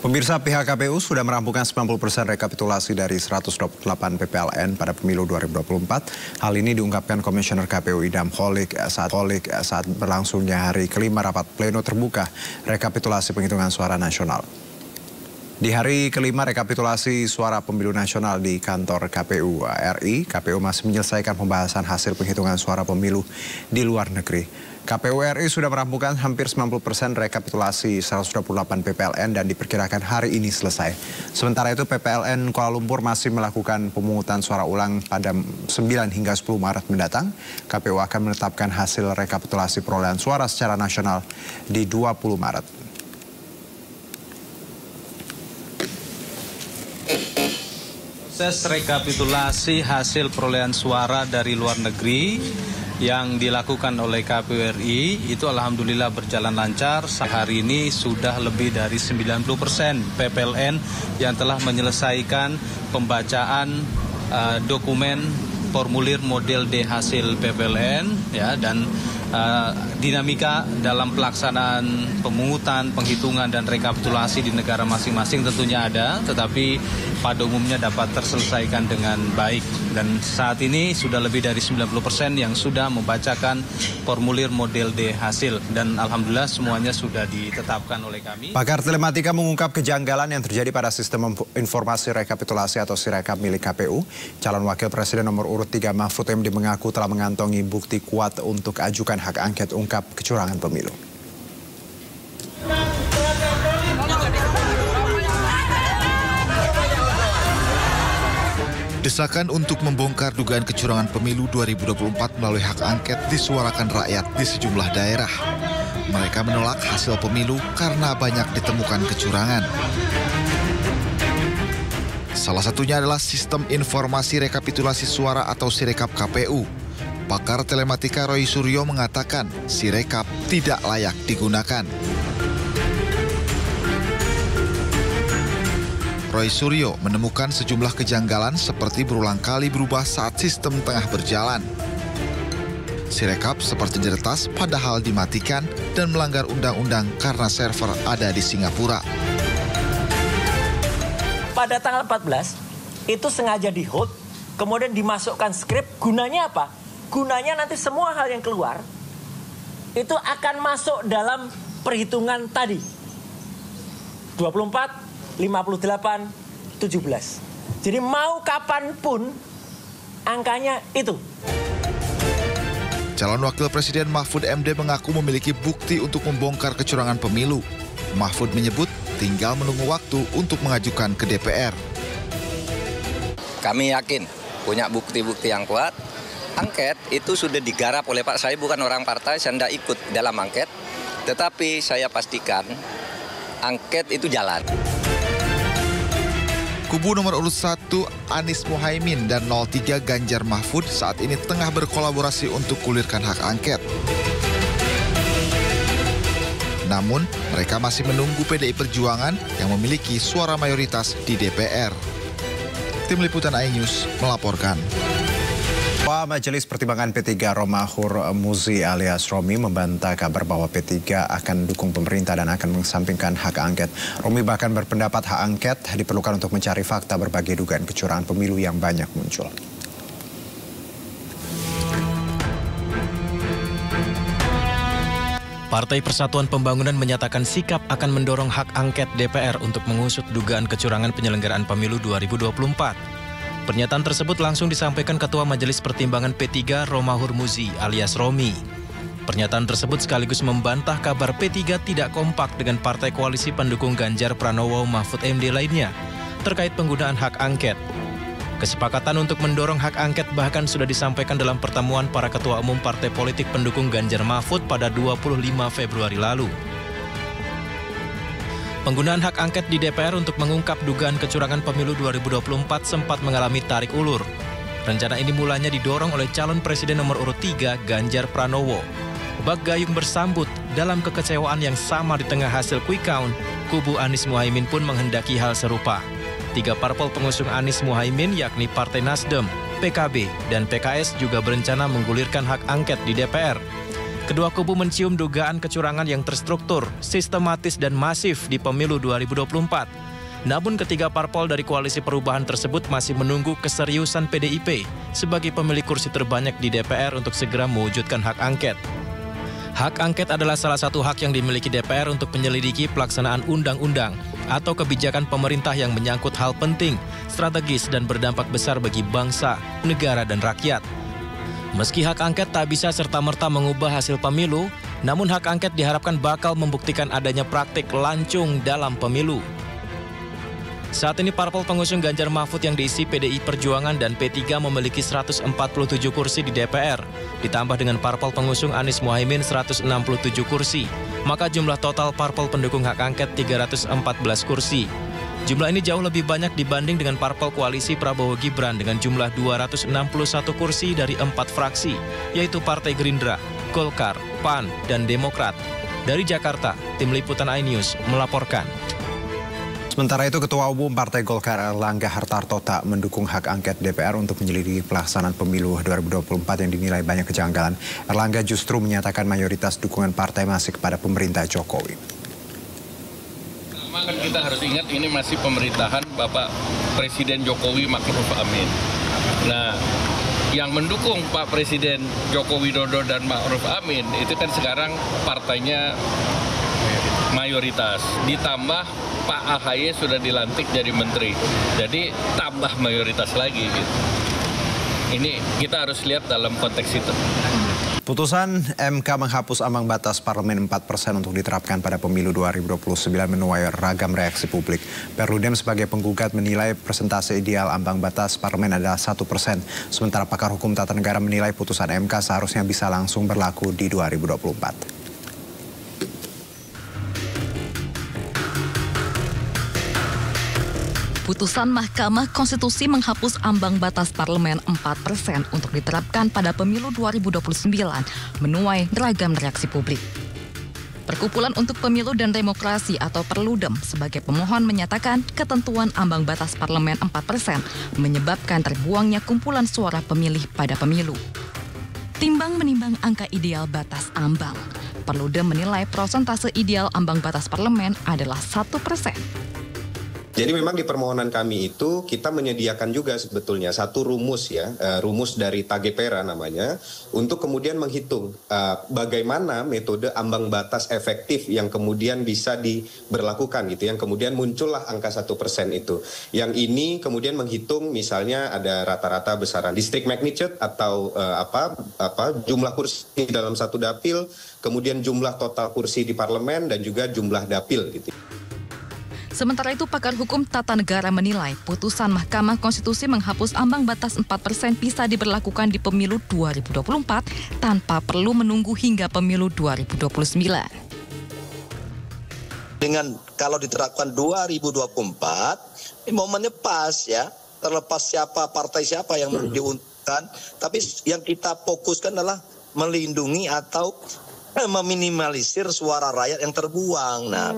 Pemirsa, pihak KPU sudah merampungkan 90% rekapitulasi dari 128 PPLN pada pemilu 2024. Hal ini diungkapkan Komisioner KPU Idham Holik saat berlangsungnya hari kelima rapat pleno terbuka rekapitulasi penghitungan suara nasional. Di hari kelima rekapitulasi suara pemilu nasional di kantor KPU RI, KPU masih menyelesaikan pembahasan hasil penghitungan suara pemilu di luar negeri. KPU RI sudah merampungkan hampir 90% rekapitulasi 128 PPLN dan diperkirakan hari ini selesai. Sementara itu PPLN Kuala Lumpur masih melakukan pemungutan suara ulang pada 9 hingga 10 Maret mendatang. KPU akan menetapkan hasil rekapitulasi perolehan suara secara nasional di 20 Maret. Proses rekapitulasi hasil perolehan suara dari luar negeri yang dilakukan oleh KPU RI itu alhamdulillah berjalan lancar. Hari ini sudah lebih dari 90% PPLN yang telah menyelesaikan pembacaan dokumen formulir model D hasil PPLN ya, dan dinamika dalam pelaksanaan pemungutan, penghitungan dan rekapitulasi di negara masing-masing tentunya ada, tetapi pada umumnya dapat terselesaikan dengan baik. Dan saat ini sudah lebih dari 90% yang sudah membacakan formulir model D hasil dan alhamdulillah semuanya sudah ditetapkan oleh kami. Pakar telematika mengungkap kejanggalan yang terjadi pada sistem informasi rekapitulasi atau Sirekap milik KPU. Calon Wakil Presiden nomor urut 3 Mahfud MD mengaku telah mengantongi bukti kuat untuk ajukan hak angket ungkap kecurangan pemilu. Desakan untuk membongkar dugaan kecurangan pemilu 2024 melalui hak angket disuarakan rakyat di sejumlah daerah. Mereka menolak hasil pemilu karena banyak ditemukan kecurangan. Salah satunya adalah sistem informasi rekapitulasi suara atau Sirekap KPU. Pakar telematika Roy Suryo mengatakan Sirekap tidak layak digunakan. Roy Suryo menemukan sejumlah kejanggalan seperti berulang kali berubah saat sistem tengah berjalan. Sirekap seperti diretas padahal dimatikan dan melanggar undang-undang karena server ada di Singapura. Pada tanggal 14 itu sengaja di hold, kemudian dimasukkan skrip. Gunanya apa? Gunanya nanti semua hal yang keluar itu akan masuk dalam perhitungan tadi. 24, 58, 17. Jadi mau kapanpun angkanya itu. Calon Wakil Presiden Mahfud MD mengaku memiliki bukti untuk membongkar kecurangan pemilu. Mahfud menyebut tinggal menunggu waktu untuk mengajukan ke DPR. Kami yakin punya bukti-bukti yang kuat. Angket itu sudah digarap oleh Pak. Saya bukan orang partai, saya tidak ikut dalam angket. Tetapi saya pastikan angket itu jalan. Kubu nomor urut 1 Anies Muhaimin dan 03 Ganjar Mahfud saat ini tengah berkolaborasi untuk gulirkan hak angket. Namun, mereka masih menunggu PDI Perjuangan yang memiliki suara mayoritas di DPR. Tim Liputan iNews melaporkan. Ketua Majelis Pertimbangan P3 Romahur Muzi alias Romi membantah kabar bahwa P3 akan dukung pemerintah dan akan mengesampingkan hak angket. Romi bahkan berpendapat hak angket diperlukan untuk mencari fakta berbagai dugaan kecurangan pemilu yang banyak muncul. Partai Persatuan Pembangunan menyatakan sikap akan mendorong hak angket DPR untuk mengusut dugaan kecurangan penyelenggaraan pemilu 2024. Pernyataan tersebut langsung disampaikan Ketua Majelis Pertimbangan P3 Romahur Muzi alias Romi. Pernyataan tersebut sekaligus membantah kabar P3 tidak kompak dengan partai koalisi pendukung Ganjar Pranowo Mahfud MD lainnya terkait penggunaan hak angket. Kesepakatan untuk mendorong hak angket bahkan sudah disampaikan dalam pertemuan para ketua umum partai politik pendukung Ganjar Mahfud pada 25 Februari lalu. Penggunaan hak angket di DPR untuk mengungkap dugaan kecurangan pemilu 2024 sempat mengalami tarik ulur. Rencana ini mulanya didorong oleh calon presiden nomor urut 3 Ganjar Pranowo. Bak gayung bersambut dalam kekecewaan yang sama di tengah hasil quick count, kubu Anies Muhaimin pun menghendaki hal serupa. 3 parpol pengusung Anies Muhaimin yakni Partai Nasdem, PKB, dan PKS juga berencana menggulirkan hak angket di DPR. Kedua kubu mencium dugaan kecurangan yang terstruktur, sistematis dan masif di pemilu 2024. Namun ketiga parpol dari koalisi perubahan tersebut masih menunggu keseriusan PDIP sebagai pemilik kursi terbanyak di DPR untuk segera mewujudkan hak angket. Hak angket adalah salah satu hak yang dimiliki DPR untuk menyelidiki pelaksanaan undang-undang atau kebijakan pemerintah yang menyangkut hal penting, strategis dan berdampak besar bagi bangsa, negara dan rakyat. Meski hak angket tak bisa serta-merta mengubah hasil pemilu, namun hak angket diharapkan bakal membuktikan adanya praktik lancung dalam pemilu. Saat ini parpol pengusung Ganjar Mahfud yang diisi PDI Perjuangan dan P3 memiliki 147 kursi di DPR. Ditambah dengan parpol pengusung Anies Mohaimin 167 kursi. Maka jumlah total parpol pendukung hak angket 314 kursi. Jumlah ini jauh lebih banyak dibanding dengan parpol koalisi Prabowo Gibran dengan jumlah 261 kursi dari 4 fraksi, yaitu Partai Gerindra, Golkar, PAN, dan Demokrat. Dari Jakarta, Tim Liputan iNews melaporkan. Sementara itu, Ketua Umum Partai Golkar Erlangga Hartarto tak mendukung hak angket DPR untuk menyelidiki pelaksanaan pemilu 2024 yang dinilai banyak kejanggalan. Erlangga justru menyatakan mayoritas dukungan partai masih kepada pemerintah Jokowi. Kan kita harus ingat ini masih pemerintahan Bapak Presiden Jokowi Ma'ruf Amin. Nah, yang mendukung Pak Presiden Joko Widodo dan Ma'ruf Amin itu kan sekarang partainya mayoritas. Ditambah Pak AHY sudah dilantik jadi menteri. Jadi tambah mayoritas lagi gitu. Ini kita harus lihat dalam konteks itu. Putusan MK menghapus ambang batas parlemen 4% untuk diterapkan pada pemilu 2029 menuai ragam reaksi publik. Perludem sebagai penggugat menilai persentase ideal ambang batas parlemen adalah 1%. Sementara pakar hukum tata negara menilai putusan MK seharusnya bisa langsung berlaku di 2024. Putusan Mahkamah Konstitusi menghapus ambang batas parlemen 4% untuk diterapkan pada pemilu 2029 menuai beragam reaksi publik. Perkumpulan untuk Pemilu dan Demokrasi atau Perludem sebagai pemohon menyatakan ketentuan ambang batas parlemen 4% menyebabkan terbuangnya kumpulan suara pemilih pada pemilu. Timbang menimbang angka ideal batas ambang, Perludem menilai persentase ideal ambang batas parlemen adalah 1%. Jadi memang di permohonan kami itu kita menyediakan juga sebetulnya satu rumus ya, rumus dari Tagepera namanya, untuk kemudian menghitung bagaimana metode ambang batas efektif yang kemudian bisa diberlakukan gitu, yang kemudian muncullah angka 1% itu. Yang ini kemudian menghitung misalnya ada rata-rata besaran district magnitude atau jumlah kursi dalam satu dapil, kemudian jumlah total kursi di parlemen dan juga jumlah dapil gitu. Sementara itu, pakar hukum tata negara menilai putusan Mahkamah Konstitusi menghapus ambang batas 4% bisa diberlakukan di pemilu 2024 tanpa perlu menunggu hingga pemilu 2029. Dengan kalau diterapkan 2024, momennya pas ya, terlepas siapa partai siapa yang diuntungkan, tapi yang kita fokuskan adalah melindungi atau meminimalisir suara rakyat yang terbuang. Nah,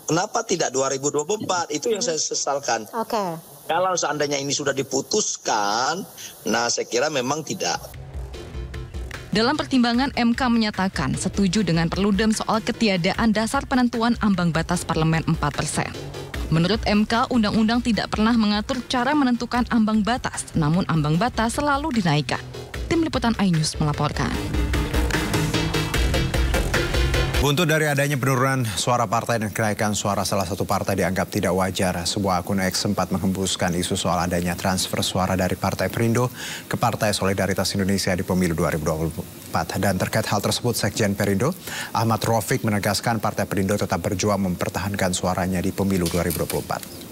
Kenapa tidak 2024? Itu yang saya sesalkan. Oke. Kalau seandainya ini sudah diputuskan, nah saya kira memang tidak. Dalam pertimbangan, MK menyatakan setuju dengan Perludem soal ketiadaan dasar penentuan ambang batas parlemen 4%. Menurut MK, undang-undang tidak pernah mengatur cara menentukan ambang batas, namun ambang batas selalu dinaikkan. Tim Liputan iNews melaporkan. Buntut dari adanya penurunan suara partai dan kenaikan suara salah satu partai dianggap tidak wajar. Sebuah akun X sempat menghembuskan isu soal adanya transfer suara dari Partai Perindo ke Partai Solidaritas Indonesia di pemilu 2024. Dan terkait hal tersebut, Sekjen Perindo, Ahmad Raufik menegaskan Partai Perindo tetap berjuang mempertahankan suaranya di pemilu 2024.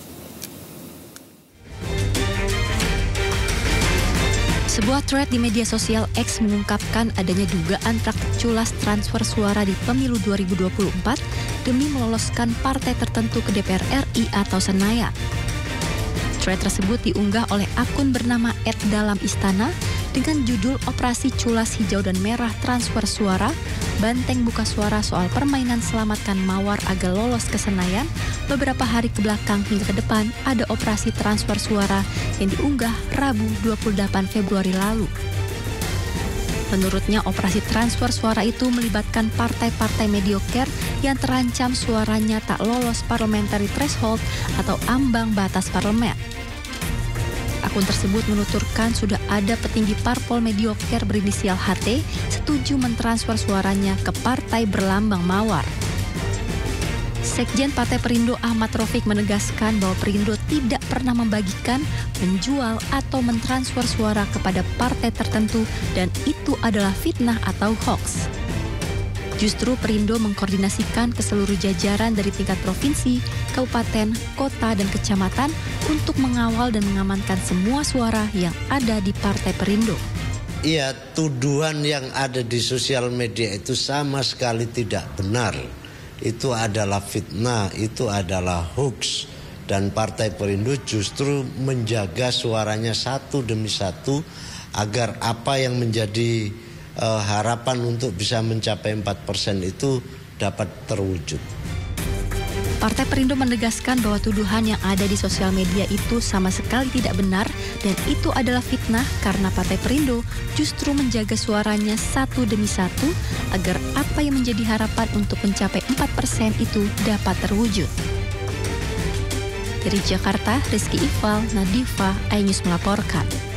Sebuah thread di media sosial X mengungkapkan adanya dugaan praktik culas transfer suara di pemilu 2024 demi meloloskan partai tertentu ke DPR RI atau Senayan. Thread tersebut diunggah oleh akun bernama @dalamistana dengan judul Operasi Culas Hijau dan Merah Transfer Suara, Banteng Buka Suara soal permainan selamatkan Mawar agar lolos ke Senayan. Beberapa hari ke belakang hingga ke depan ada operasi transfer suara yang diunggah Rabu 28 Februari lalu. Menurutnya, operasi transfer suara itu melibatkan partai-partai mediocre yang terancam suaranya tak lolos parliamentary threshold atau ambang batas parlemen. Akun tersebut menuturkan sudah ada petinggi parpol mediocre berinisial HT setuju mentransfer suaranya ke partai berlambang mawar. Sekjen Partai Perindo Ahmad Raufik menegaskan bahwa Perindo tidak pernah membagikan, menjual, atau mentransfer suara kepada partai tertentu dan itu adalah fitnah atau hoax. Justru Perindo mengkoordinasikan ke seluruh jajaran dari tingkat provinsi, kabupaten, kota, dan kecamatan untuk mengawal dan mengamankan semua suara yang ada di Partai Perindo. Iya, tuduhan yang ada di sosial media itu sama sekali tidak benar. Itu adalah fitnah, itu adalah hoax. Dan Partai Perindo justru menjaga suaranya satu demi satu agar apa yang menjadi harapan untuk bisa mencapai 4% itu dapat terwujud. Partai Perindo menegaskan bahwa tuduhan yang ada di sosial media itu sama sekali tidak benar dan itu adalah fitnah karena Partai Perindo justru menjaga suaranya satu demi satu agar apa yang menjadi harapan untuk mencapai 4% itu dapat terwujud. Dari Jakarta, Rizky Ifal, Nadifa, iNews melaporkan.